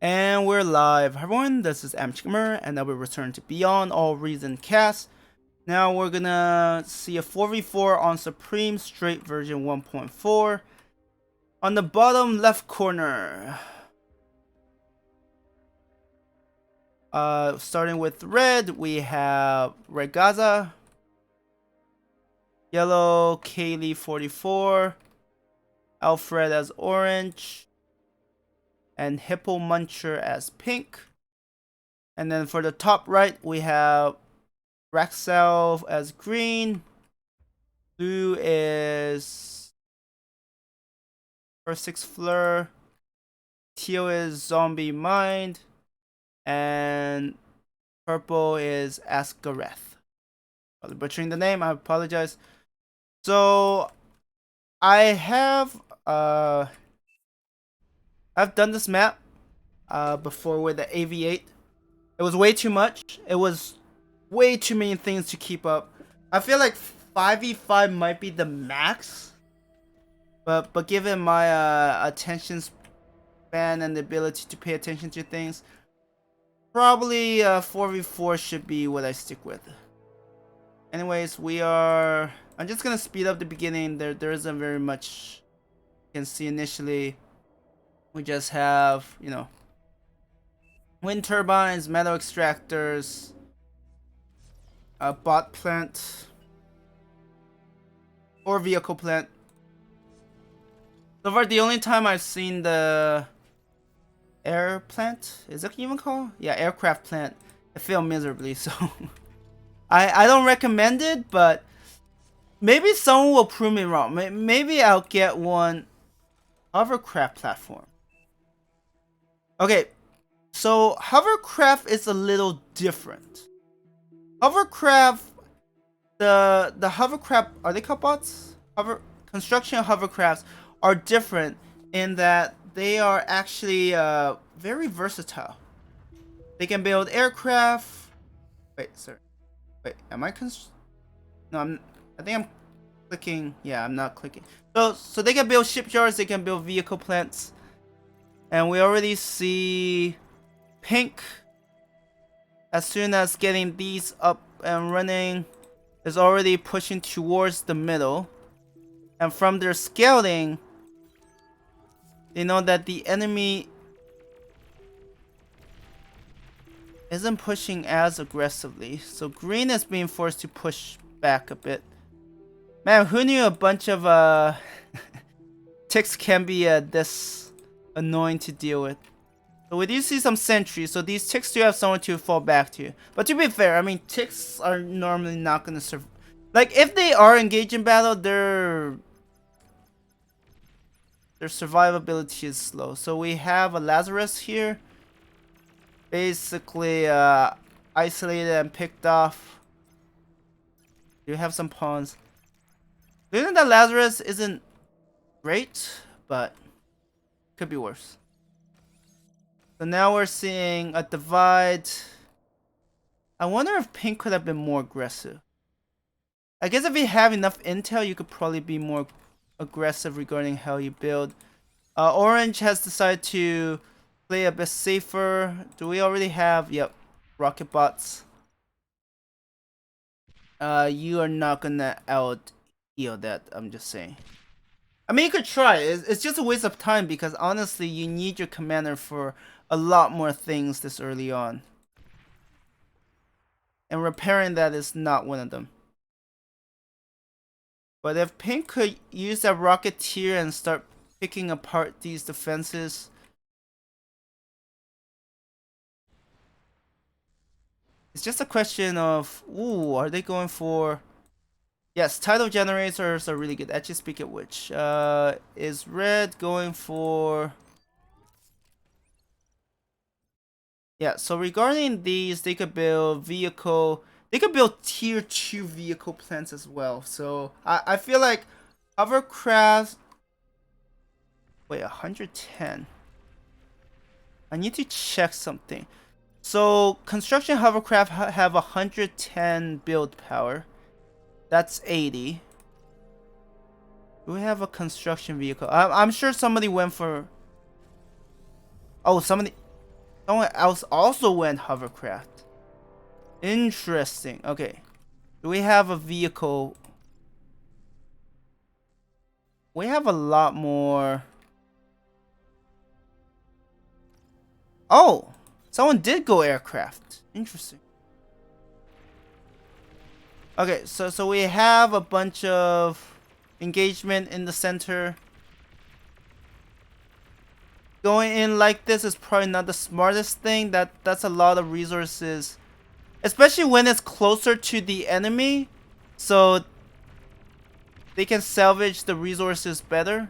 And we're live. Hi everyone, this is amateurgamer, and now we return to Beyond All Reason Cast. Now we're gonna see a 4v4 on Supreme Strait version 1.4. On the bottom left corner, starting with red, we have Red Gaza, yellow Kaylee 44, Alfred as orange, and Hippo Muncher as pink. And then for the top right, we have Raxel as green. Blue is First Six Fleur. Teal is Zombie Mind. And purple is Asgareth. Probably butchering the name, I apologize. So I've done this map before with the AV8. It was way too much. It was way too many things to keep up. I feel like 5v5 might be the max, but given my attention span and the ability to pay attention to things, probably 4v4 should be what I stick with. Anyways, I'm just gonna speed up the beginning. There isn't very much you can see initially. We just have, wind turbines, metal extractors, a bot plant, or vehicle plant. So far, the only time I've seen the air plant, is it even called? Yeah, aircraft plant. It failed miserably, so I don't recommend it, but maybe someone will prove me wrong. Maybe I'll get one hovercraft platform. Okay, so hovercraft is a little different. Hovercraft, the hovercraft, are they called bots? Construction hovercrafts are different in that they are actually very versatile. They can build aircraft. Wait, sorry. Wait, am I No, I think I'm clicking. Yeah, I'm not clicking. So they can build shipyards. They can build vehicle plants. And we already see pink, as soon as getting these up and running, is already pushing towards the middle. And from their scouting, they know that the enemy isn't pushing as aggressively. So green is being forced to push back a bit. Man, who knew a bunch of ticks can be this annoying to deal with. So we do see some sentries, so these ticks do have someone to fall back to. But to be fair, I mean, ticks are normally not gonna survive. Like, if they are engaged in battle, their survivability is slow. So we have a Lazarus here, basically isolated and picked off. You have some pawns. Losing that Lazarus isn't great, but could be worse. So now we're seeing a divide. I wonder if pink could have been more aggressive. I guess if you have enough intel, you could probably be more aggressive regarding how you build. Orange has decided to play a bit safer. Do we already have? Yep, rocket bots. You are not gonna out heal that. I'm just saying. I mean, you could try. It's just a waste of time because honestly, you need your commander for a lot more things this early on. And repairing that is not one of them. But if pink could use that rocketeer and start picking apart these defenses, it's just a question of, ooh, are they going for... Yes, tidal generators are really good. Actually, speak of which, is red going for... Yeah, so regarding these, they could build they could build tier 2 vehicle plants as well. So I feel like hovercraft... Wait, 110. I need to check something. So construction hovercraft have 110 build power. That's 80. Do we have a construction vehicle? I'm sure somebody went for... Oh, somebody... Someone else also went hovercraft. Interesting. Okay. Do we have a vehicle? We have a lot more. Oh! Someone did go aircraft. Interesting. Okay, so we have a bunch of engagement in the center. Going in like this is probably not the smartest thing. That's a lot of resources, especially when it's closer to the enemy, so they can salvage the resources better,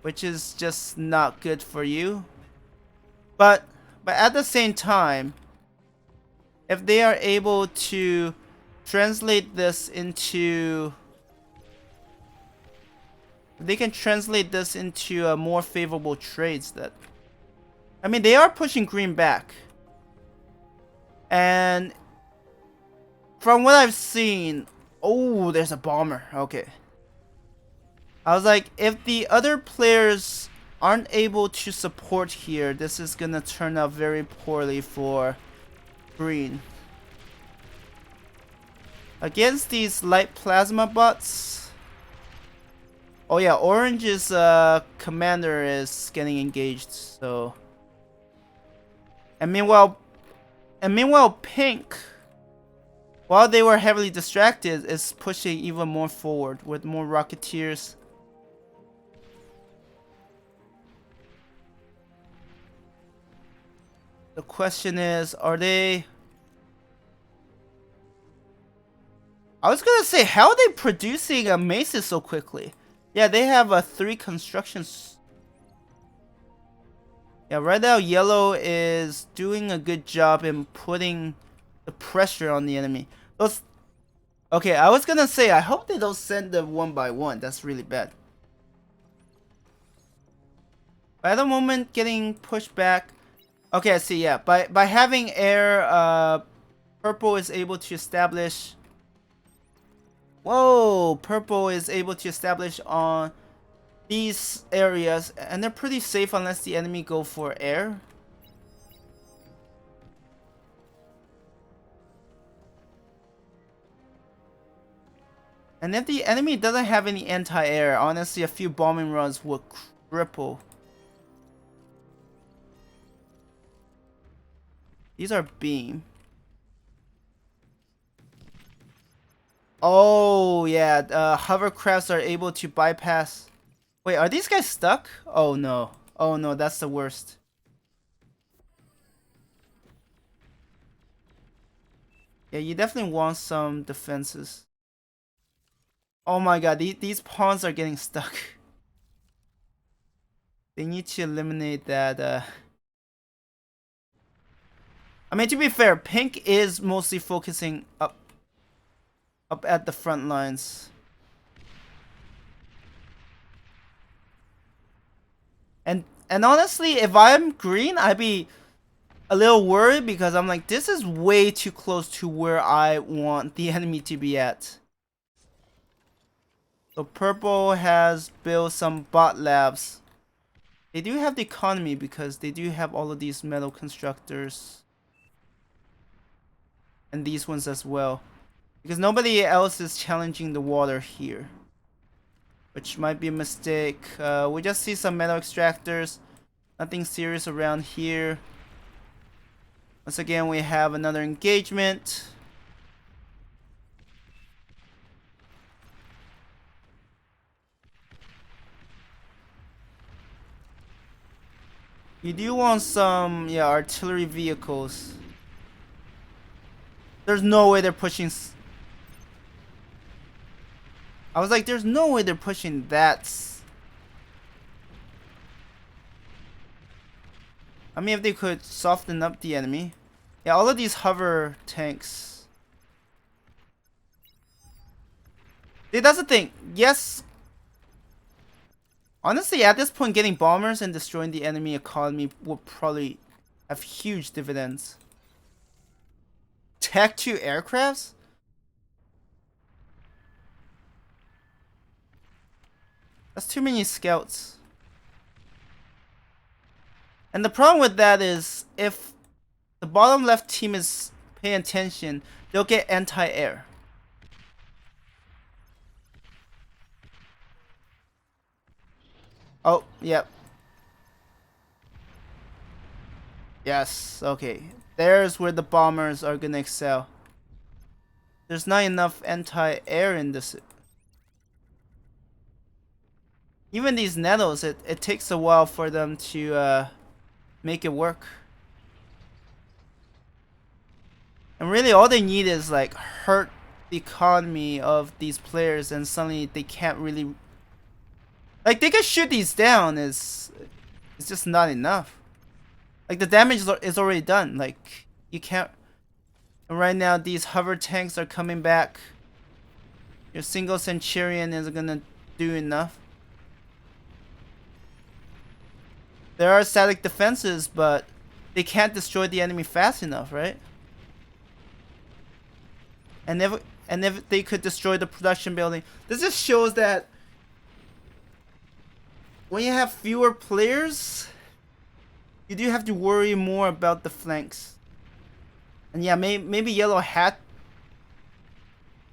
which is just not good for you. But at the same time, if they are able to translate this into they can translate this into a more favorable trades, that I mean, they are pushing green back. And from what I've seen, oh, there's a bomber. Okay. I was like, if the other players aren't able to support here, this is gonna turn out very poorly for green. Against these light plasma bots. Oh yeah, orange's commander is getting engaged, so. And meanwhile pink, while they were heavily distracted, is pushing even more forward with more rocketeers. The question is, are they... I was gonna say, how are they producing a maces so quickly? Yeah, they have 3 constructions. Yeah, right now yellow is doing a good job in putting the pressure on the enemy. Those... Okay, I was gonna say, I hope they don't send them one by one. That's really bad. By the moment, getting pushed back. Okay, I see. Yeah, by having air, purple is able to establish. Whoa, purple is able to establish on these areas, and they're pretty safe unless the enemy go for air. And if the enemy doesn't have any anti-air, honestly, a few bombing runs would cripple. These are beam. Oh, yeah. Hovercrafts are able to bypass. Wait, are these guys stuck? Oh, no. Oh, no. That's the worst. Yeah, you definitely want some defenses. Oh my god. These pawns are getting stuck. They need to eliminate that. I mean, to be fair, pink is mostly focusing up at the front lines. And honestly, if I'm green, I'd be a little worried because I'm like, this is way too close to where I want the enemy to be at. So purple has built some bot labs. They do have the economy because they do have all of these metal constructors. And these ones as well. Because nobody else is challenging the water here, which might be a mistake. We just see some metal extractors. Nothing serious around here. Once again, we have another engagement. You do want some, yeah, artillery vehicles. There's no way they're pushing. I was like, there's no way they're pushing that. I mean, if they could soften up the enemy. Yeah, all of these hover tanks. See, that's the thing. Yes. Honestly, at this point, getting bombers and destroying the enemy economy would probably have huge dividends. Tech 2 aircrafts? That's too many scouts. And the problem with that is if the bottom left team is paying attention, they'll get anti-air. Oh, yep. Yes, okay. There's where the bombers are gonna excel. There's not enough anti-air in this. Even these nettles, it takes a while for them to make it work. And really all they need is like hurt the economy of these players and suddenly they can't really... Like they can shoot these down, it's just not enough. Like the damage is already done. Like you can't... And right now these hover tanks are coming back. Your single Centurion isn't gonna do enough. There are static defenses, but they can't destroy the enemy fast enough, right? And if they could destroy the production building, this just shows that when you have fewer players, you do have to worry more about the flanks. And yeah, maybe Yellow Hat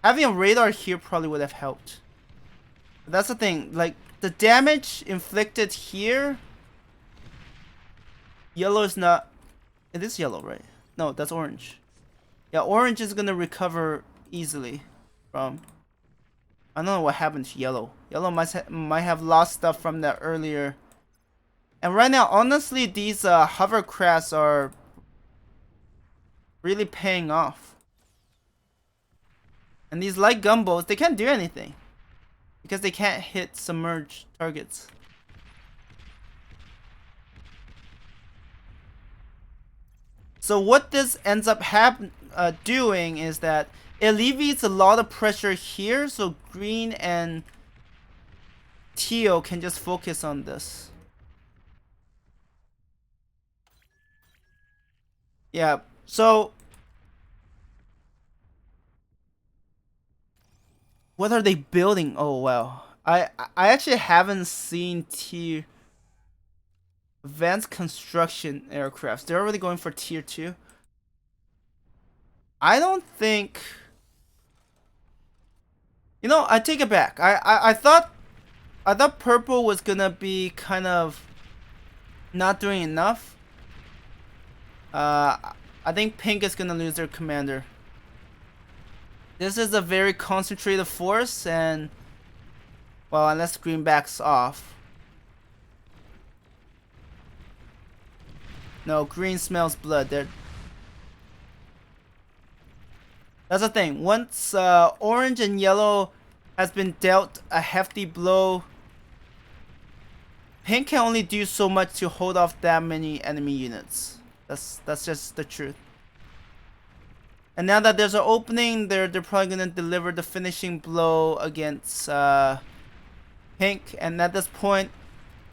having a radar here probably would have helped. But that's the thing, like the damage inflicted here, Yellow is not... It is yellow, right? No, that's orange. Yeah, orange is gonna recover easily from... I don't know what happened to yellow. Yellow might have lost stuff from that earlier. And right now, honestly, these hovercrafts are really paying off. And these light gunboats, they can't do anything because they can't hit submerged targets. So what this ends up doing is that it alleviates a lot of pressure here, so green and teal can just focus on this. Yeah, so what are they building? Oh wow. I actually haven't seen tier advanced construction aircrafts. They're already going for tier 2. I don't think... You know, I take it back. I thought purple was gonna be kind of not doing enough. I think pink is gonna lose their commander. This is a very concentrated force, and well, unless green backs off. No, green smells blood. That's the thing. Once orange and yellow has been dealt a hefty blow, pink can only do so much to hold off that many enemy units. That's just the truth. And now that there's an opening, they're probably gonna deliver the finishing blow against pink. And at this point,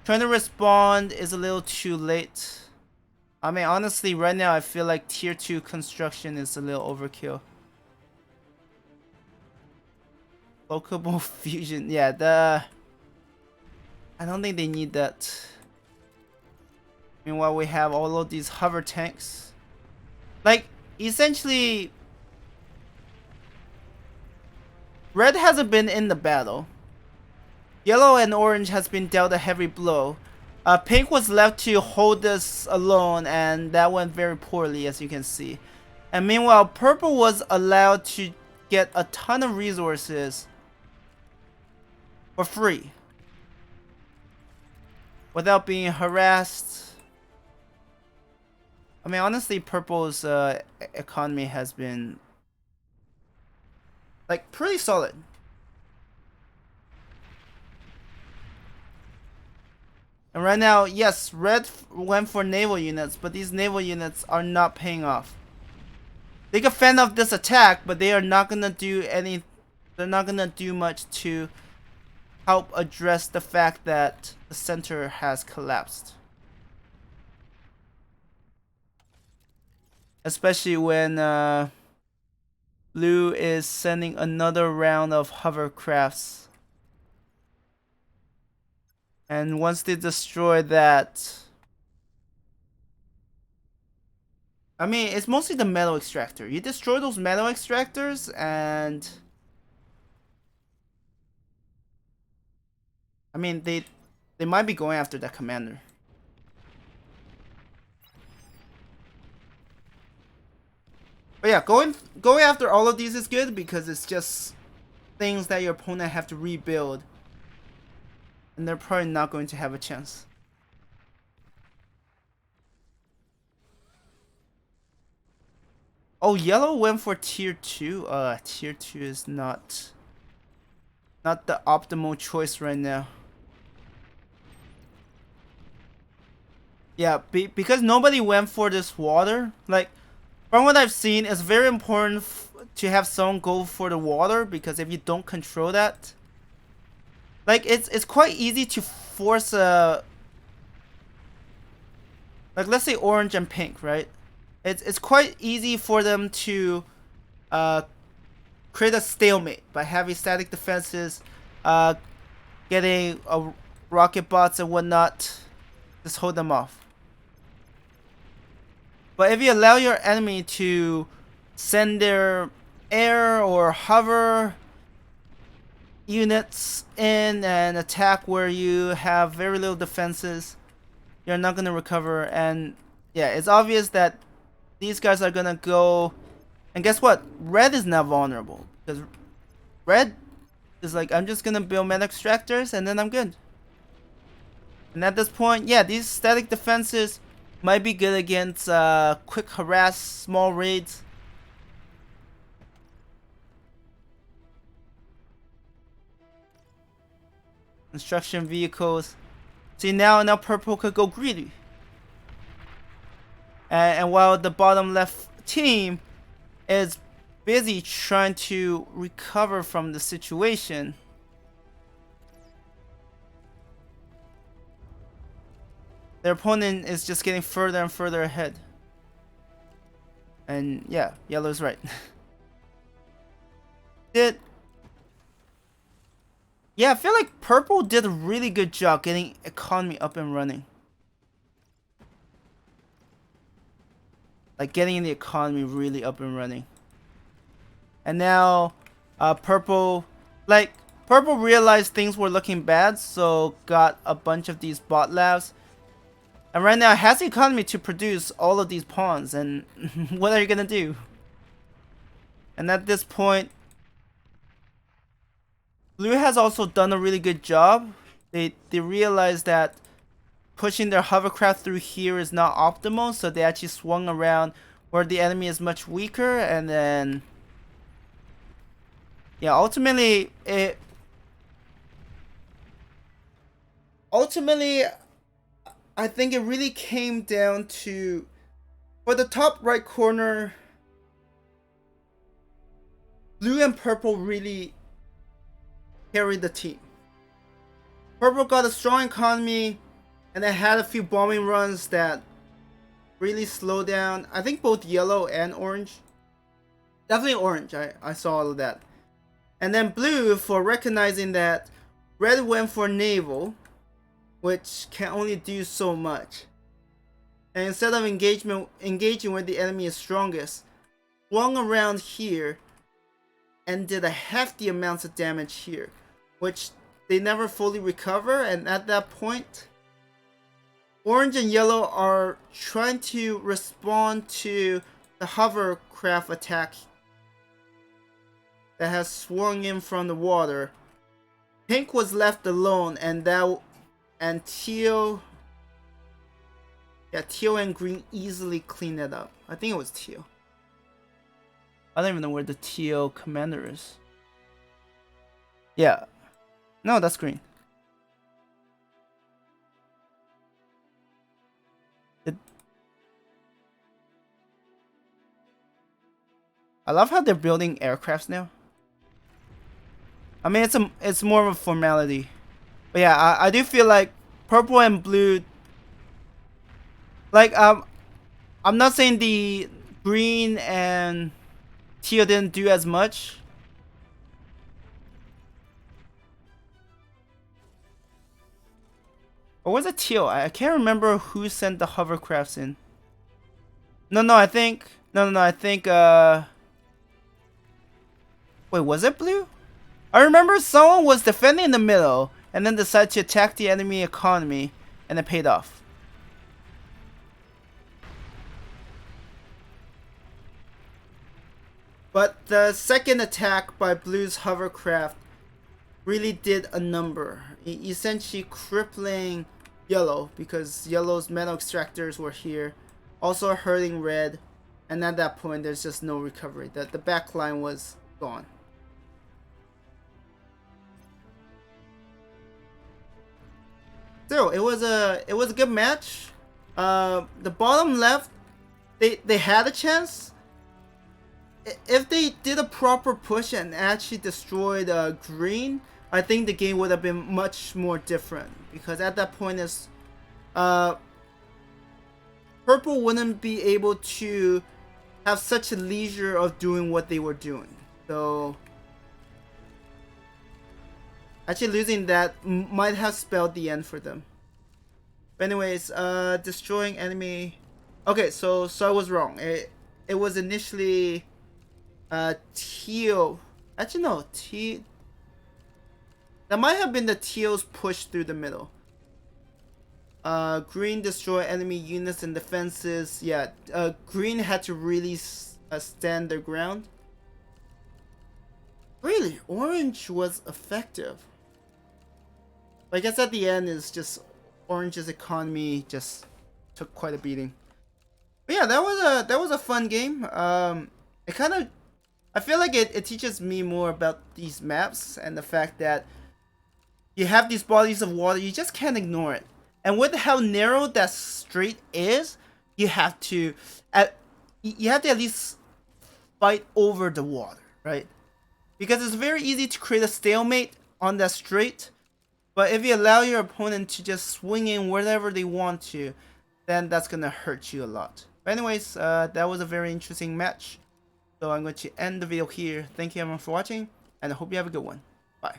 trying to respond is a little too late. I mean, honestly, right now I feel like tier 2 construction is a little overkill. Locable fusion, yeah, I don't think they need that. Meanwhile, we have all of these hover tanks. Like, essentially, red hasn't been in the battle. Yellow and orange has been dealt a heavy blow. Pink was left to hold this alone, and that went very poorly, as you can see. And meanwhile, purple was allowed to get a ton of resources for free without being harassed. I mean, honestly, purple's economy has been like pretty solid. And right now, yes, red went for naval units, but these naval units are not paying off. They can fend off this attack, but they are not gonna do any. They're not gonna do much to help address the fact that the center has collapsed. Especially when blue is sending another round of hovercrafts. And once they destroy that, I mean, it's mostly the metal extractor. You destroy those metal extractors and I mean they might be going after that commander. But yeah, going after all of these is good because it's just things that your opponent have to rebuild. And they're probably not going to have a chance. Oh, yellow went for tier 2. Tier 2 is not the optimal choice right now. Yeah, because nobody went for this water. Like, from what I've seen, it's very important to have someone go for the water because if you don't control that, like it's quite easy to force a like let's say orange and pink, right? It's quite easy for them to uh create a stalemate by having static defenses, uh getting rocket bots and whatnot, just hold them off. But if you allow your enemy to send their air or hover units in and attack where you have very little defenses, you're not going to recover. And yeah, it's obvious that these guys are going to go. And guess what? Red is not vulnerable. Because red is like, I'm just going to build mana extractors and then I'm good. And at this point, yeah, these static defenses might be good against quick harass, small raids. Construction vehicles. See, now purple could go greedy. And while the bottom left team is busy trying to recover from the situation, their opponent is just getting further and further ahead. And yeah, yellow's right. Yeah, I feel like purple did a really good job getting economy up and running. Like getting the economy really up and running. And now purple realized things were looking bad, so got a bunch of these bot labs. And right now it has the economy to produce all of these pawns, and what are you gonna do? And at this point, blue has also done a really good job. They realized that pushing their hovercraft through here is not optimal, so they actually swung around where the enemy is much weaker, and then yeah, ultimately I think it really came down to, for the top right corner, blue and purple really carried the team. Purple got a strong economy, and they had a few bombing runs that really slowed down, I think, both yellow and orange. Definitely orange, I saw all of that. And then blue, for recognizing that red went for naval, which can only do so much. And instead of engaging where the enemy is strongest, swung around here and did a hefty amounts of damage here, which they never fully recover. And at that point, orange and yellow are trying to respond to the hovercraft attack that has swung in from the water. Pink was left alone, and teal, yeah, teal and green easily cleaned it up. I think it was teal. I don't even know where the teal commander is. Yeah, no, that's green. I love how they're building aircrafts now. I mean, it's more of a formality, but yeah, I do feel like purple and blue. Like I'm not saying the green and teal didn't do as much. Or was it teal? I can't remember who sent the hovercrafts in. No, I think no, I think wait, was it blue? I remember someone was defending in the middle and then decided to attack the enemy economy and it paid off. But the second attack by Blue's hovercraft really did a number, essentially crippling Yellow because Yellow's metal extractors were here, also hurting Red, and at that point there's just no recovery. The back line was gone. Still, it was a good match. The bottom left, they had a chance. If they did a proper push and actually destroyed green, I think the game would have been much more different. Because at that point, purple wouldn't be able to have such a leisure of doing what they were doing. So actually losing that might have spelled the end for them. But anyways, destroying enemy. Okay, so I was wrong. It was initially teal. Actually no, that might have been the teal's push through the middle. Green destroy enemy units and defenses. Yeah, green had to really stand their ground. Really, orange was effective. But I guess at the end is just orange's economy just took quite a beating. But yeah, that was a fun game. It kind of, I feel like it teaches me more about these maps and the fact that you have these bodies of water, you just can't ignore it. And with how narrow that strait is, you have to at least fight over the water, right? Because it's very easy to create a stalemate on that strait, but if you allow your opponent to just swing in wherever they want to, then that's gonna hurt you a lot. But anyways, that was a very interesting match. So I'm going to end the video here. Thank you everyone for watching, and I hope you have a good one. Bye.